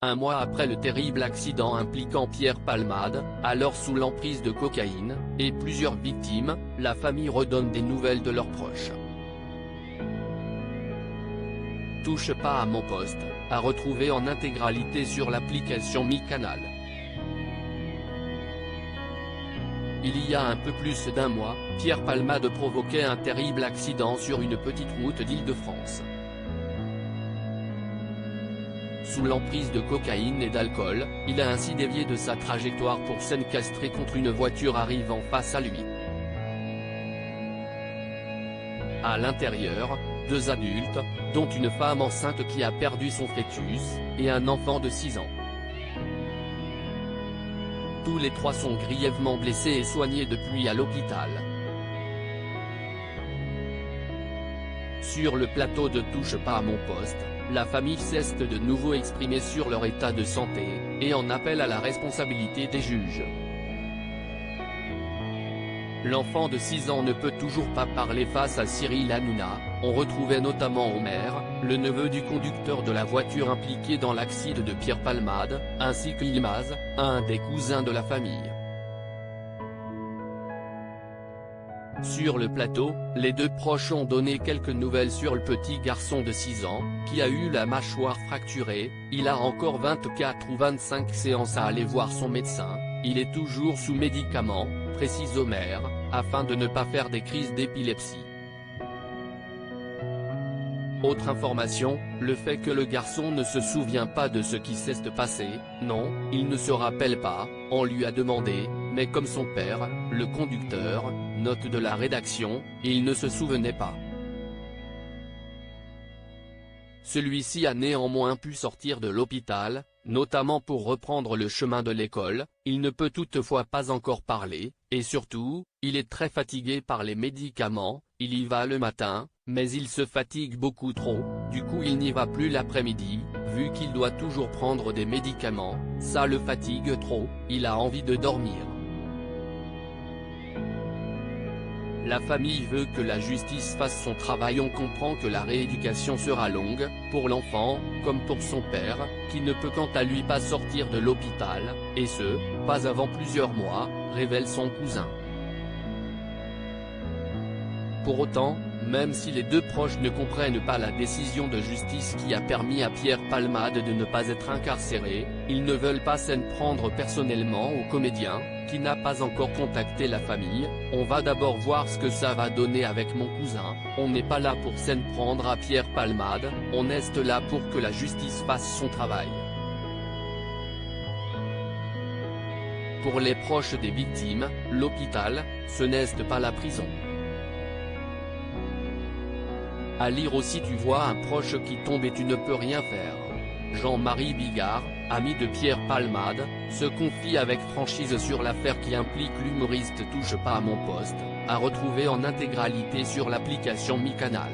un mois après le terrible accident impliquant Pierre Palmade, alors sous l'emprise de cocaïne, et plusieurs victimes, la famille redonne des nouvelles de leurs proches. Touche pas à mon poste, à retrouver en intégralité sur l'application Mi-Canal. Il y a un peu plus d'un mois, Pierre Palmade provoquait un terrible accident sur une petite route d'Île-de-France. Sous l'emprise de cocaïne et d'alcool, il a ainsi dévié de sa trajectoire pour s'encastrer contre une voiture arrivant face à lui. À l'intérieur, 2 adultes, dont une femme enceinte qui a perdu son fœtus, et un enfant de 6 ans. Tous les 3 sont grièvement blessés et soignés depuis à l'hôpital. Sur le plateau de Touche pas à mon poste, la famille s'est de nouveau exprimée sur leur état de santé, et en appelle à la responsabilité des juges. L'enfant de 6 ans ne peut toujours pas parler face à Cyril Hanouna. On retrouvait notamment Omer, le neveu du conducteur de la voiture impliqué dans l'accident de Pierre Palmade, ainsi que Yilmaz, un des cousins de la famille. Sur le plateau, les 2 proches ont donné quelques nouvelles sur le petit garçon de 6 ans, qui a eu la mâchoire fracturée. Il a encore 24 ou 25 séances à aller voir son médecin, il est toujours sous médicaments, précise Omer, afin de ne pas faire des crises d'épilepsie. Autre information, le fait que le garçon ne se souvient pas de ce qui s'est passé. Non, il ne se rappelle pas, on lui a demandé, mais comme son père, le conducteur, note de la rédaction, il ne se souvenait pas. Celui-ci a néanmoins pu sortir de l'hôpital, notamment pour reprendre le chemin de l'école. Il ne peut toutefois pas encore parler, et surtout, il est très fatigué par les médicaments. Il y va le matin, mais il se fatigue beaucoup trop, du coup il n'y va plus l'après-midi, vu qu'il doit toujours prendre des médicaments, ça le fatigue trop, il a envie de dormir. La famille veut que la justice fasse son travail. On comprend que la rééducation sera longue, pour l'enfant, comme pour son père, qui ne peut quant à lui pas sortir de l'hôpital, et ce, pas avant plusieurs mois, révèle son cousin. Pour autant, même si les 2 proches ne comprennent pas la décision de justice qui a permis à Pierre Palmade de ne pas être incarcéré, ils ne veulent pas s'en prendre personnellement au comédien, qui n'a pas encore contacté la famille. On va d'abord voir ce que ça va donner avec mon cousin, on n'est pas là pour s'en prendre à Pierre Palmade, on est là pour que la justice fasse son travail. Pour les proches des victimes, l'hôpital, ce n'est pas la prison. À lire aussi tu vois un proche qui tombe et tu ne peux rien faire. Jean-Marie Bigard, ami de Pierre Palmade, se confie avec franchise sur l'affaire qui implique l'humoriste Touche pas à mon poste, à retrouver en intégralité sur l'application Mi-Canal.